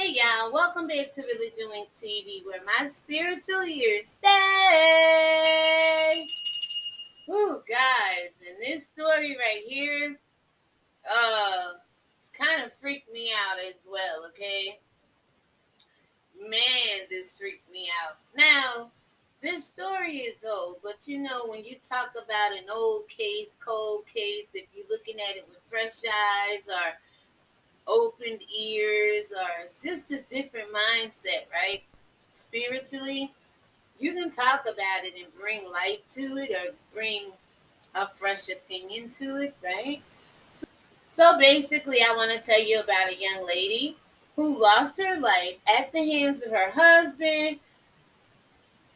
Hey y'all, welcome back to ReligionWinked TV, where my spiritual ears stay. Ooh, guys, and this story right here, kind of freaked me out as well, okay? Man, this freaked me out. Now, this story is old, but you know, when you talk about an old case, cold case, if you're looking at it with fresh eyes or opened ears or just a different mindset, right? Spiritually, you can talk about it and bring light to it or bring a fresh opinion to it, right? So basically, I want to tell you about a young lady who lost her life at the hands of her husband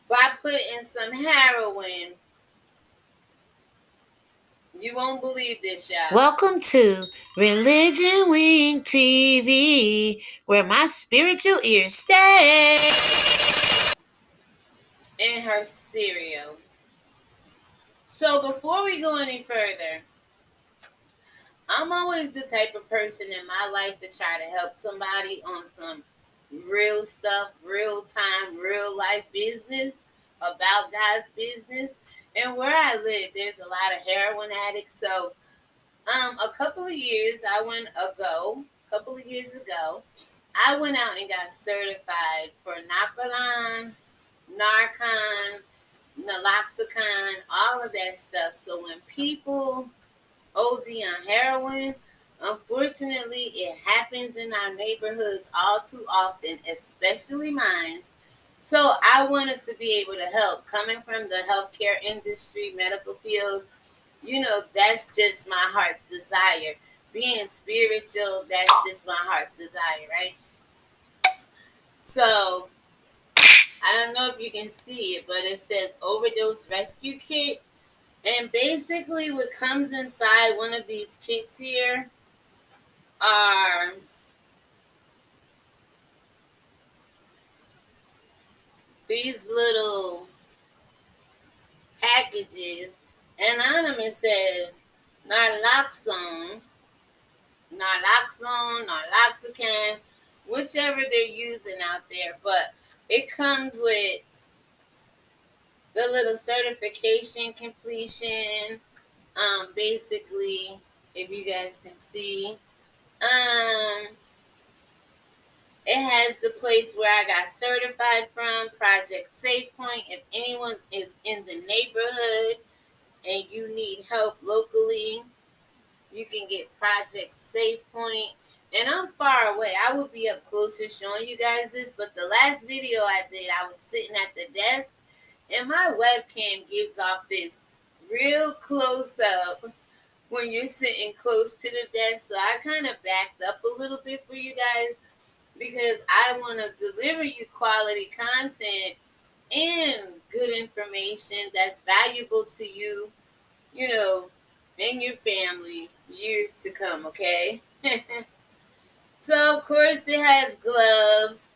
by putting some heroin. You won't believe this, y'all. Welcome to ReligionWinked TV, where my spiritual ears stay. In her cereal. So before we go any further, I'm always the type of person in my life to try to help somebody on some real stuff, real time, real life business about God's business. And where I live, there's a lot of heroin addicts. So, a couple of years ago, I went out and got certified for Narcon, naloxone, all of that stuff. So when people OD on heroin, unfortunately, it happens in our neighborhoods all too often, especially mine. So I wanted to be able to help. Coming from the healthcare industry, medical field, that's just my heart's desire. Being spiritual, that's just my heart's desire, right? So I don't know if you can see it, but it says overdose rescue kit. And basically what comes inside one of these kits here are these little packages. And on them it says naloxone, whichever they're using out there. But it comes with the little certification completion. Basically, if you guys can see, it has the place where I got certified from, Project Safe Point. If anyone is in the neighborhood and you need help locally, you can get Project Safe Point. And I'm far away. I will be up closer showing you guys this, but the last video I did, I was sitting at the desk, and my webcam gives off this real close up when you're sitting close to the desk. So I kind of backed up a little bit for you guys because I want to deliver you quality content and good information that's valuable to you, and your family years to come, okay? So, of course, it has gloves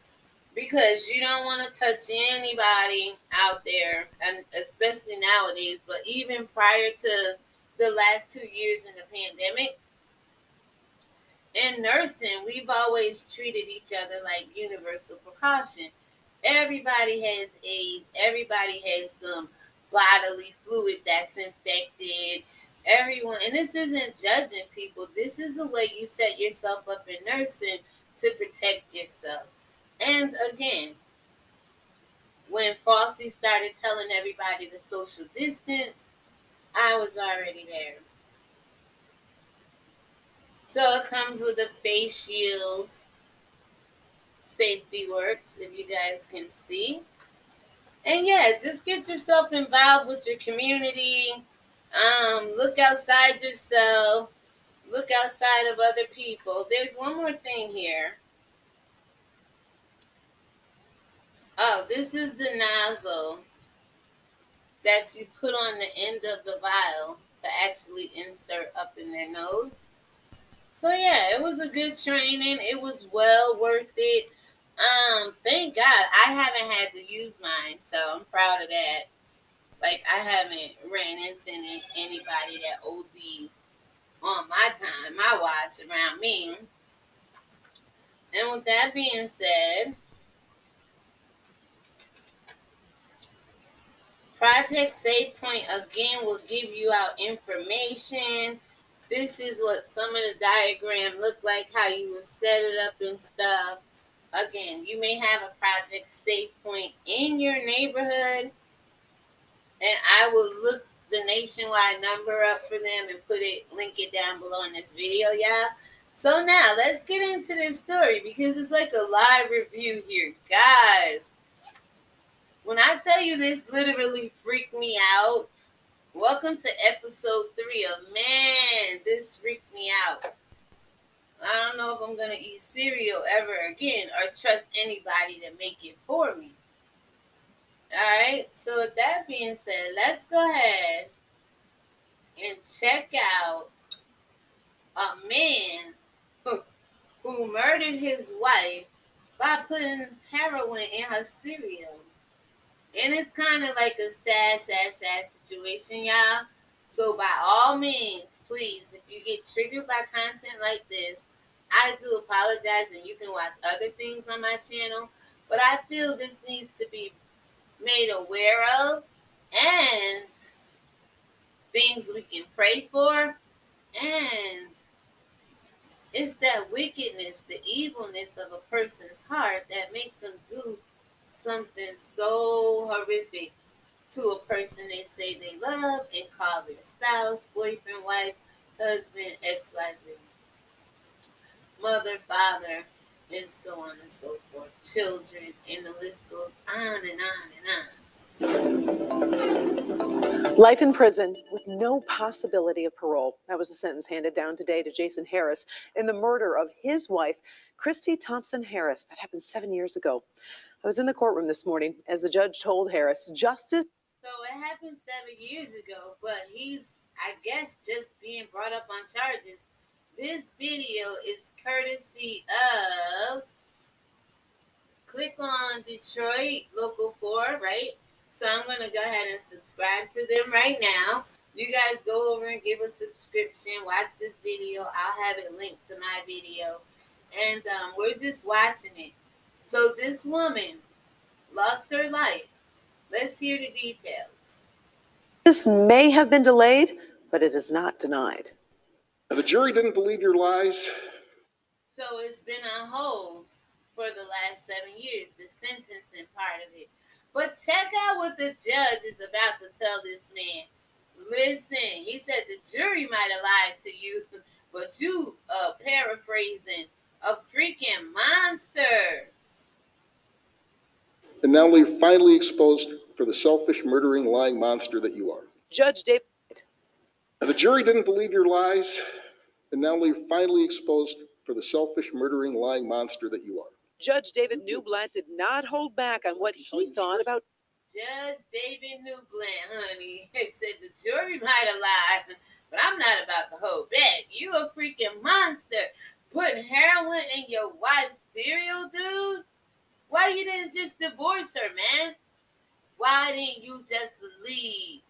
because you don't want to touch anybody out there, and especially nowadays, but even prior to the last 2 years in the pandemic, in nursing, we've always treated each other like universal precaution. Everybody has AIDS. Everybody has some bodily fluid that's infected. Everyone, and this isn't judging people. This is the way you set yourself up in nursing to protect yourself. And again, when Falsey started telling everybody to social distance, I was already there. So it comes with a face shield. Safety works, if you guys can see. And yeah, just get yourself involved with your community. Look outside yourself. Look outside of other people. There's one more thing here. Oh, this is the nozzle that you put on the end of the vial to actually insert up in their nose. So yeah, it was a good training. It was well worth it. Thank God I haven't had to use mine, so I'm proud of that. Like, I haven't ran into anybody that OD on my time, my watch around me. And with that being said, Project SafePoint again will give you out information. This is what some of the diagram look like, how you will set it up and stuff. Again, you may have a Project SafePoint in your neighborhood, and I will look the nationwide number up for them and link it down below in this video, y'all. So now let's get into this story because it's like a live review here, guys. When I tell you this literally freaked me out, welcome to episode 3 of Man, this freaked me out. I don't know if I'm going to eat cereal ever again or trust anybody to make it for me. Alright, so with that being said, let's go ahead and check out a man who murdered his wife by putting heroin in her cereal. And it's kind of like a sad situation, y'all. So by all means, please, if you get triggered by content like this, I do apologize, and you can watch other things on my channel. But I feel this needs to be made aware of, and things we can pray for. And it's that wickedness, the evilness of a person's heart that makes them do something so horrific to a person they say they love and call their spouse, boyfriend, wife, husband, XYZ, mother, father, and so on and so forth, children, and the list goes on and on and on. Life in prison with no possibility of parole. That was the sentence handed down today to Jason Harris in the murder of his wife, Christy Thompson Harris. That happened 7 years ago. I was in the courtroom this morning as the judge told Harris justice. So it happened 7 years ago, but he's, I guess, just being brought up on charges. This video is courtesy of, click on Detroit Local 4, right? So I'm going to go ahead and subscribe to them right now. You guys go over and give a subscription. Watch this video. I'll have it linked to my video. And we're just watching it. So this woman lost her life. Let's hear the details. This may have been delayed, but it is not denied. The jury didn't believe your lies. So it's been on hold for the last 7 years, the sentencing part of it. But check out what the judge is about to tell this man. Listen, he said the jury might have lied to you, but you paraphrasing a freaking monster. And now you're finally exposed for the selfish, murdering, lying monster that you are. Judge David. The jury didn't believe your lies, and now you're finally exposed for the selfish, murdering, lying monster that you are. Judge David Newblatt did not hold back on what he thought about. Judge David Newblatt, honey, said the jury might have lied, but I'm not about to hold back. You a freaking monster. Putting heroin in your wife's cereal, dude? Why you didn't just divorce her, man? Why didn't you just leave?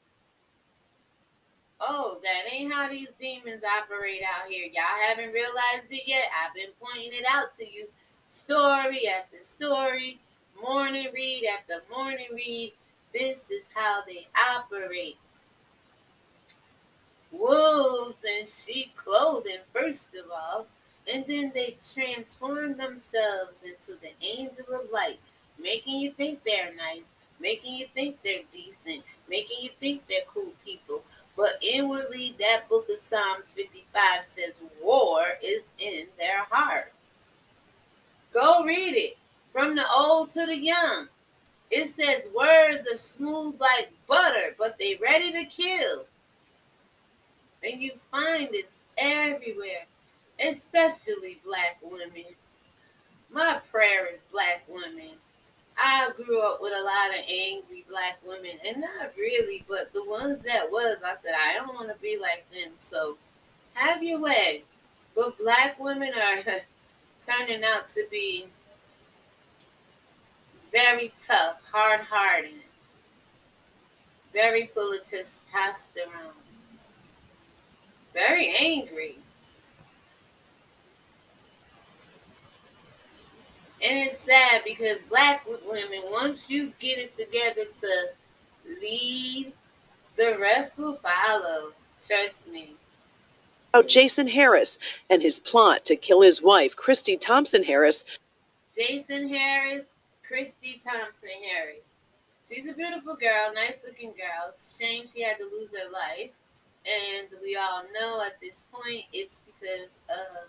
Oh, that ain't how these demons operate out here. Y'all haven't realized it yet? I've been pointing it out to you. Story after story, morning read after morning read. This is how they operate. Wolves in sheep clothing, first of all, and then they transform themselves into the angel of light, making you think they're nice, making you think they're decent, making you think they're cool people. But inwardly, that book of Psalms 55 says war is in their heart. Go read it. From the old to the young. It says words are smooth like butter, but they ready to kill. And you find this everywhere, especially black women. My prayer is black women. I grew up with a lot of angry black women, and not really, but the ones that was, I said, I don't want to be like them, so have your way. But black women are turning out to be very tough, hard-hearted, very full of testosterone, very angry. And it's sad because black women, once you get it together to lead, the rest will follow. Trust me. About Jason Harris and his plot to kill his wife, Christy Thompson Harris. Jason Harris, Christy Thompson Harris. She's a beautiful girl, nice looking girl. Shame she had to lose her life. And we all know at this point it's because of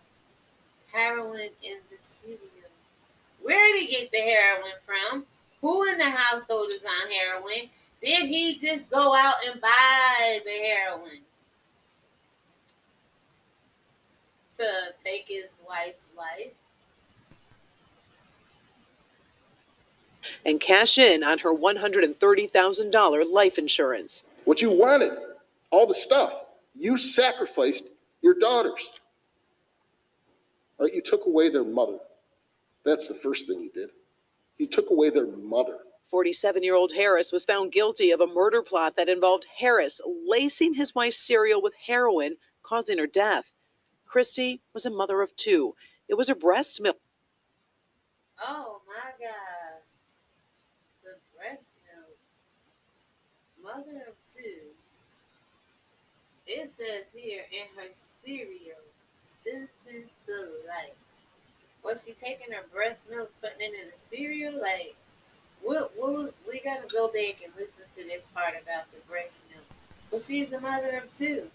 heroin in the cereal. Where did he get the heroin from? Who in the household is on heroin? Did he just go out and buy the heroin to take his wife's life? And cash in on her $130,000 life insurance. What you wanted, all the stuff, you sacrificed your daughters. Right? You took away their mother. That's the first thing you did. You took away their mother. 47-year-old Harris was found guilty of a murder plot that involved Harris lacing his wife's cereal with heroin, causing her death. Christy was a mother of two. It was her breast milk. Oh my God. The breast milk. Mother of two. It says here in her cereal, sentence to life. Was she taking her breast milk, putting it in a cereal? Like, we gotta go back and listen to this part about the breast milk. But she's a mother of two.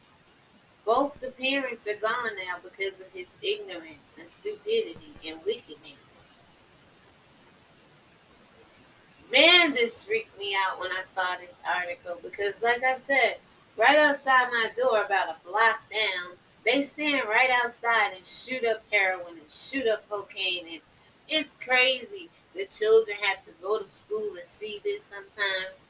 Both the parents are gone now because of his ignorance and stupidity and wickedness. Man, this freaked me out when I saw this article because, like I said, right outside my door, about a block down, they stand right outside and shoot up heroin and shoot up cocaine. And it's crazy. The children have to go to school and see this sometimes.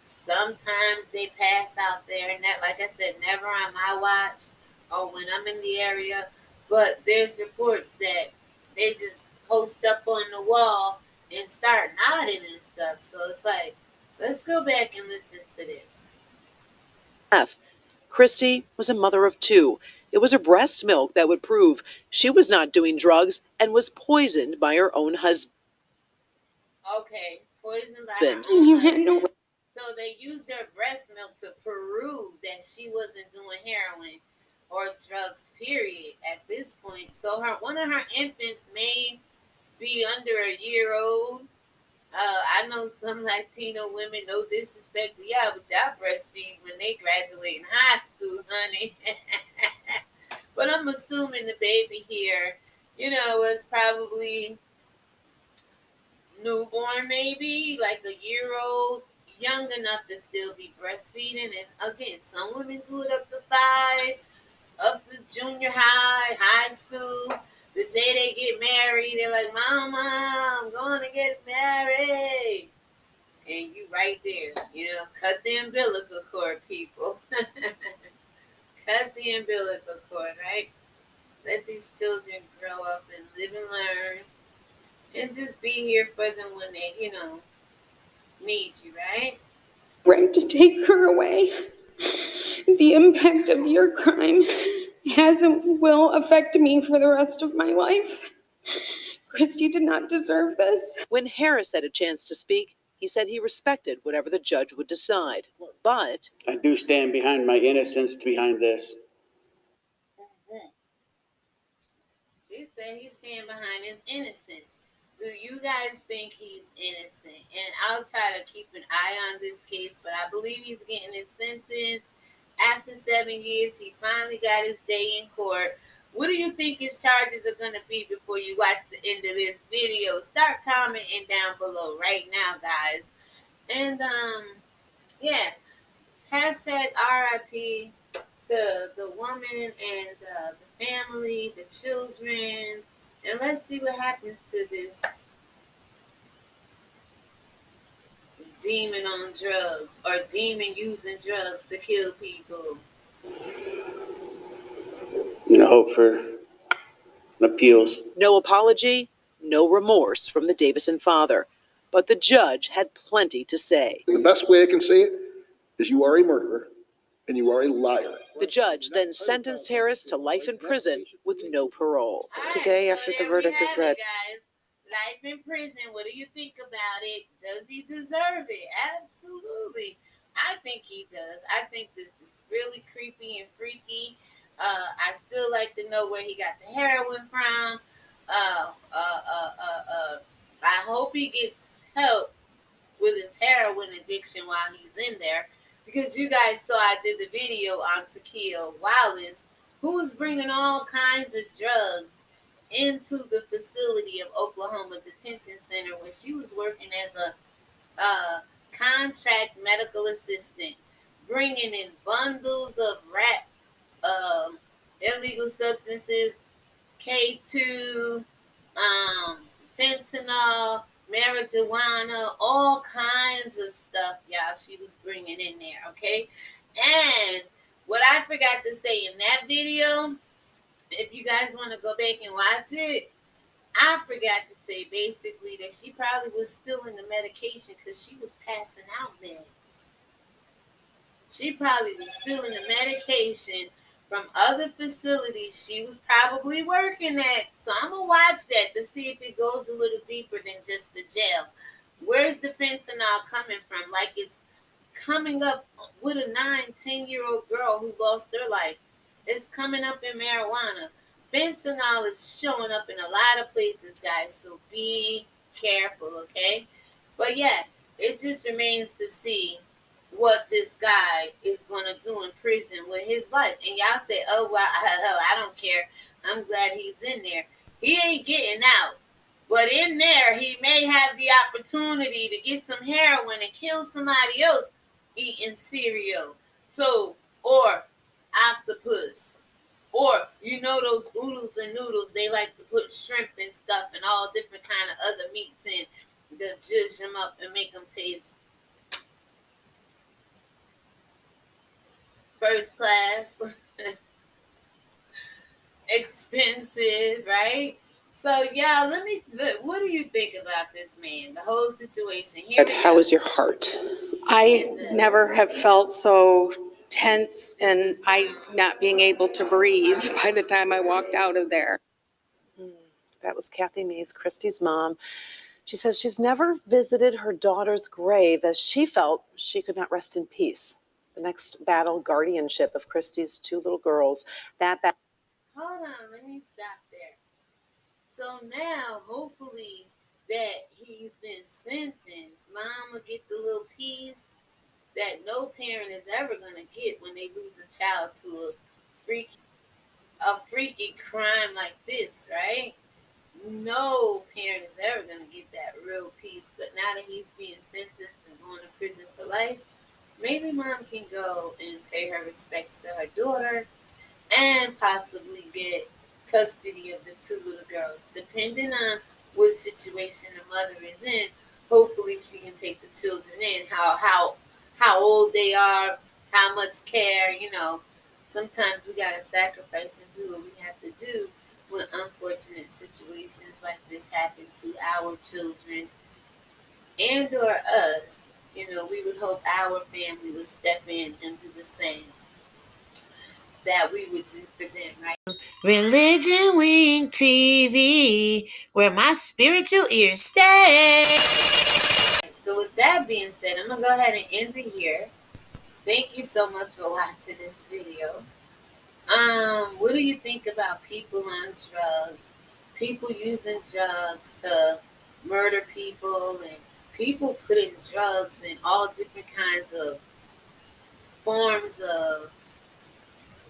Sometimes they pass out there. And that, like I said, never on my watch or when I'm in the area. But there's reports that they just post up on the wall and start nodding and stuff. So it's like, let's go back and listen to this. Christy was a mother of two. It was her breast milk that would prove she was not doing drugs and was poisoned by her own husband. Okay, poisoned by her own husband. So they used her breast milk to prove that she wasn't doing heroin or drugs, period, at this point. So one of her infants may be under a year old. I know some Latino women, no disrespect to y'all, but y'all breastfeed when they graduate in high school, honey. But I'm assuming the baby here, was probably newborn, maybe like a year old, young enough to still be breastfeeding. And again, some women do it up to 5, up to junior high, high school. The day they get married, they're like, Mama, I'm going to get married. And you right there, cut the umbilical cord, people. Cut the umbilical cord, right? Let these children grow up and live and learn. And just be here for them when they, need you, right? Right to take her away. The impact of your crime will affect me for the rest of my life. Christy did not deserve this. When Harris had a chance to speak, he said he respected whatever the judge would decide. But I do stand behind my innocence behind this. Mm-hmm. He said he's standing behind his innocence. Do you guys think he's innocent? And I'll try to keep an eye on this case, but I believe he's getting his sentence. After 7 years, he finally got his day in court. What do you think his charges are going to be before you watch the end of this video? Start commenting down below right now, guys. And, yeah, hashtag RIP to the woman and the family, the children. And let's see what happens to this demon on drugs or demon using drugs to kill people. Hope for appeals. no apology, no remorse from the Davison father. But the judge had plenty to say. The best way I can say it is you are a murderer and you are a liar. The judge then sentenced Harris to life in prison with no parole. All right, Today, so after the there verdict we is have read. it, guys. Life in prison. What do you think about it? Does he deserve it? Absolutely. I think he does. I think this is really creepy and freaky. I still like to know where he got the heroin from. I hope he gets help with his heroin addiction while he's in there. Because you guys saw I did the video on Takia Wallace, who was bringing all kinds of drugs into the facility of Oklahoma Detention Center where she was working as a contract medical assistant, bringing in bundles of illegal substances, K2, fentanyl, marijuana, all kinds of stuff, y'all, she was bringing in there, okay? And what I forgot to say in that video, if you guys want to go back and watch it, I forgot to say basically that she probably was still in the medication because she was passing out meds. She probably was still in the medication from other facilities she was probably working at. So I'm going to watch that to see if it goes a little deeper than just the jail. Where's the fentanyl coming from? Like it's coming up with a 9-10-year-old girl who lost her life. It's coming up in marijuana. Fentanyl is showing up in a lot of places, guys, so be careful, okay? But yeah, it just remains to see what this guy is going to do in prison with his life. And y'all say, oh, well, I don't care. I'm glad he's in there. He ain't getting out. But in there, he may have the opportunity to get some heroin and kill somebody else eating cereal. So, or octopus. Or, you know those oodles and noodles, they like to put shrimp and stuff and all different kind of other meats in to judge them up and make them taste first class, expensive, right? So, yeah, what do you think about this man, the whole situation? How is your heart? I never have felt so tense and I not being able to breathe by the time I walked out of there. That was Kathy Mays, Christy's mom. She says she's never visited her daughter's grave as she felt she could not rest in peace. The next battle, guardianship of Christy's two little girls. Hold on, let me stop there. So now, hopefully, that he's been sentenced, mom will get the little piece that no parent is ever going to get when they lose a child to a freaky crime like this, right? No parent is ever going to get that real piece. But now that he's being sentenced and going to prison for life, maybe mom can go and pay her respects to her daughter and possibly get custody of the two little girls. Depending on what situation the mother is in, hopefully she can take the children in, how old they are, how much care, sometimes we got to sacrifice and do what we have to do when unfortunate situations like this happen to our children and or us. We would hope our family would step in and do the same that we would do for them, right? ReligionWinked TV, where my spiritual ears stay. So with that being said, I'm going to go ahead and end it here. Thank you so much for watching this video. What do you think about people on drugs? People using drugs to murder people and people putting drugs in all different kinds of forms of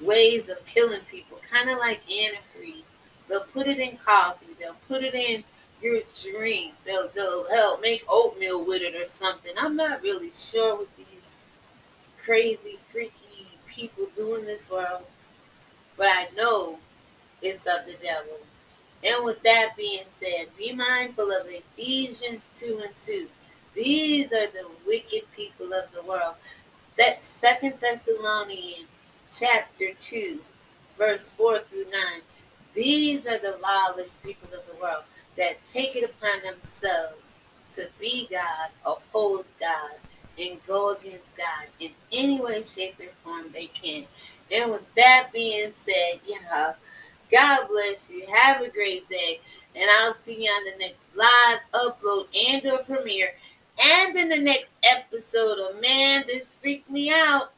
ways of killing people, kind of like antifreeze. They'll put it in coffee. They'll put it in your drink. They'll help make oatmeal with it or something. I'm not really sure what these crazy, freaky people do in this world, but I know it's of the devil. And with that being said, be mindful of Ephesians 2:2. These are the wicked people of the world. That's 2 Thessalonians chapter 2, verse 4 through 9. These are the lawless people of the world that take it upon themselves to be God, oppose God, and go against God in any way, shape, or form they can. And with that being said, God bless you. Have a great day. And I'll see you on the next live upload and or premiere. And in the next episode of Man, This Freaked Me Out.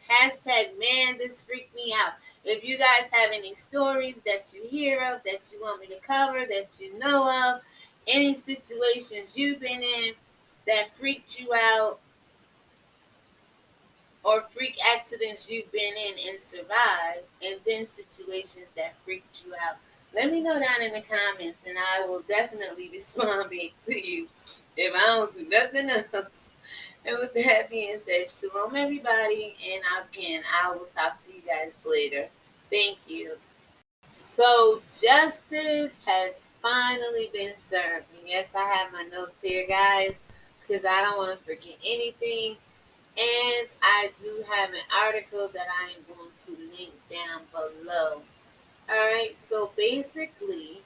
Hashtag Man, This Freaked Me Out. If you guys have any stories that you hear of, that you want me to cover, that you know of, any situations you've been in that freaked you out, or freak accidents you've been in and survived, and then situations that freaked you out, let me know down in the comments, and I will definitely respond back to you if I don't do nothing else. And with that being said, shalom everybody, and I will talk to you guys later. Thank you. So justice has finally been served. And yes, I have my notes here, guys, because I don't want to forget anything. And I do have an article that I am going to link down below. All right, so basically,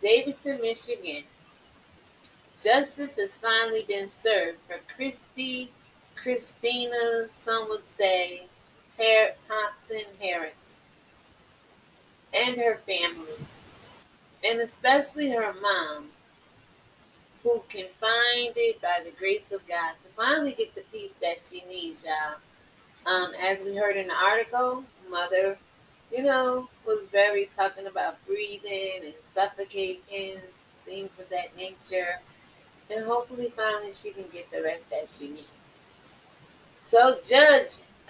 Davidson, Michigan, justice has finally been served for Christina, some would say, Thompson Harris, and her family, and especially her mom, who can find it by the grace of God to finally get the peace that she needs, y'all. As we heard in the article, mother, was very talking about breathing and suffocating, things of that nature. And hopefully finally she can get the rest that she needs. So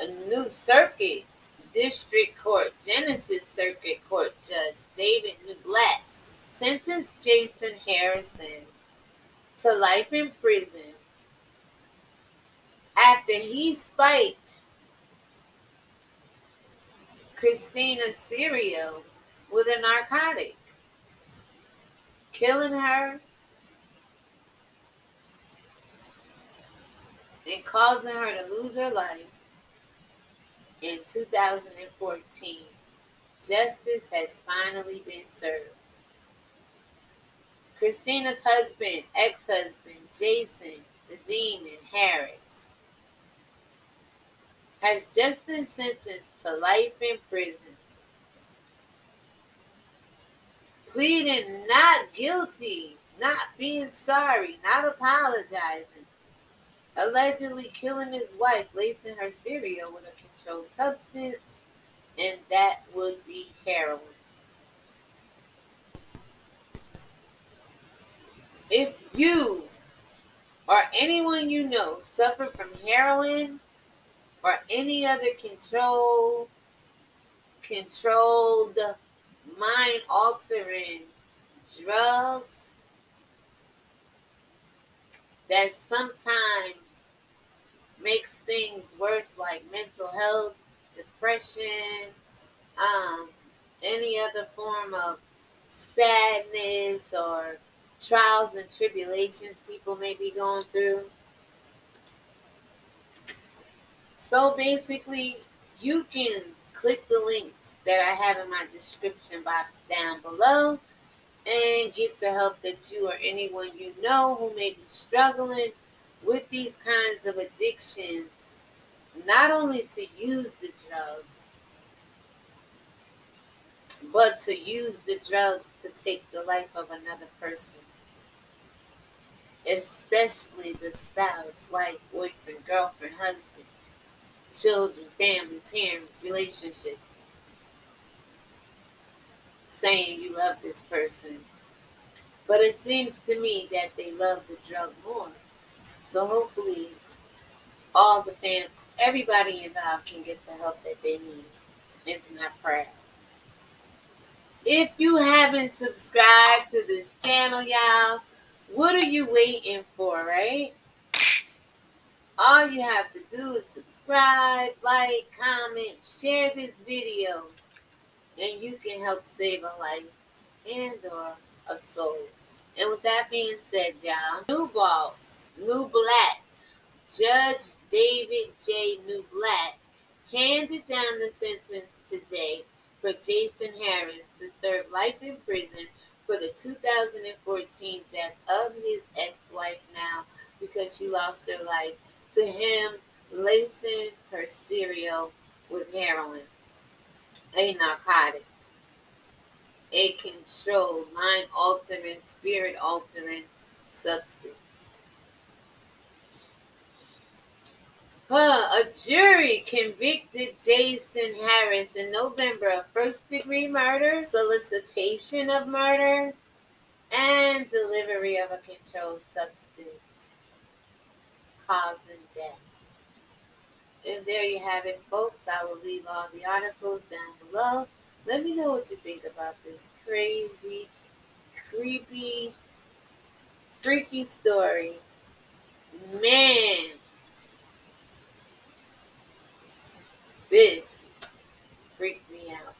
a new circuit district court, Genesis Circuit Court Judge David Newblatt sentenced Jason Harrison to life in prison after he spiked Christina's cereal with a narcotic, killing her and causing her to lose her life in 2014. Justice has finally been served. Christina's ex-husband, Jason the Demon Harris, has just been sentenced to life in prison, pleading not guilty, not being sorry, not apologizing, allegedly killing his wife, lacing her cereal with a controlled substance, and that would be heroin. If you or anyone you know suffer from heroin or any other controlled, mind-altering drug that sometimes makes things worse, like mental health, depression, any other form of sadness or trials and tribulations people may be going through. So basically, you can click the links that I have in my description box down below and get the help that you or anyone you know who may be struggling with these kinds of addictions, not only to use the drugs, but to use the drugs to take the life of another person, especially the spouse, wife, boyfriend, girlfriend, husband, children, family, parents, relationships, saying you love this person. But it seems to me that they love the drug more. So hopefully everybody involved can get the help that they need. It's my prayer. If you haven't subscribed to this channel, y'all, what are you waiting for, right? All you have to do is subscribe, like, comment, share this video, and you can help save a life and or a soul. And with that being said, y'all, Newblatt, Judge David J. Newblatt, handed down the sentence today for Jason Harris to serve life in prison for the 2014 death of his ex-wife now because she lost her life to him lacing her cereal with heroin, a narcotic. a controlled, mind-altering, spirit-altering substance. A jury convicted Jason Harris in November of first-degree murder, solicitation of murder, and delivery of a controlled substance causing death. And there you have it, folks. I will leave all the articles down below. Let me know what you think about this crazy, creepy, freaky story. Man, this freaked me out.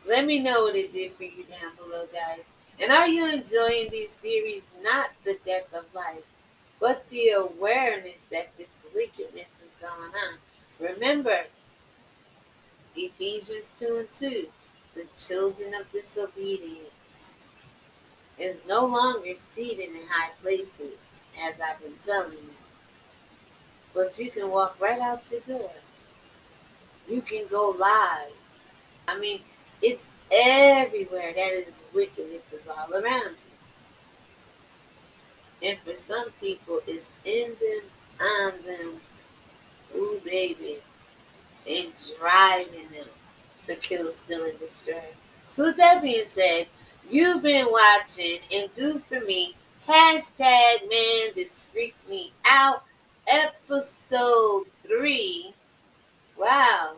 Let me know what it did for you down below, guys. And are you enjoying these series? Not the death of life, but the awareness that this wickedness is going on. Remember, Ephesians 2:2, the children of disobedience is no longer seated in high places, as I've been telling you. But you can walk right out your door. You can go live. I mean, it's everywhere. That is wickedness is all around you. And for some people, it's in them, on them, ooh baby, and driving them to kill, steal, and destroy. So with that being said, you've been watching and do for me, hashtag man this freaked me out, episode 3. Wow.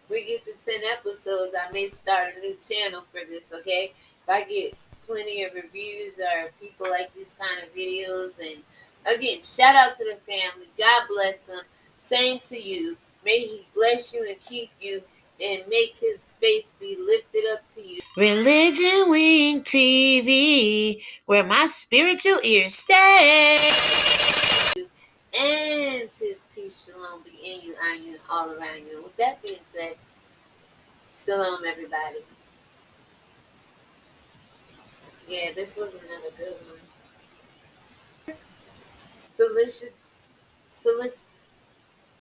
We get to 10 episodes, I may start a new channel for this, okay? If I get plenty of reviews or people like these kind of videos. And again, shout out to the family. God bless them. Same to you. May he bless you and keep you and make his face be lifted up to you. ReligionWinked TV, where my spiritual ears stay. And his peace, shalom be in you, on you, and all around you. And with that being said, shalom, everybody. Yeah, this was another good one. Solicit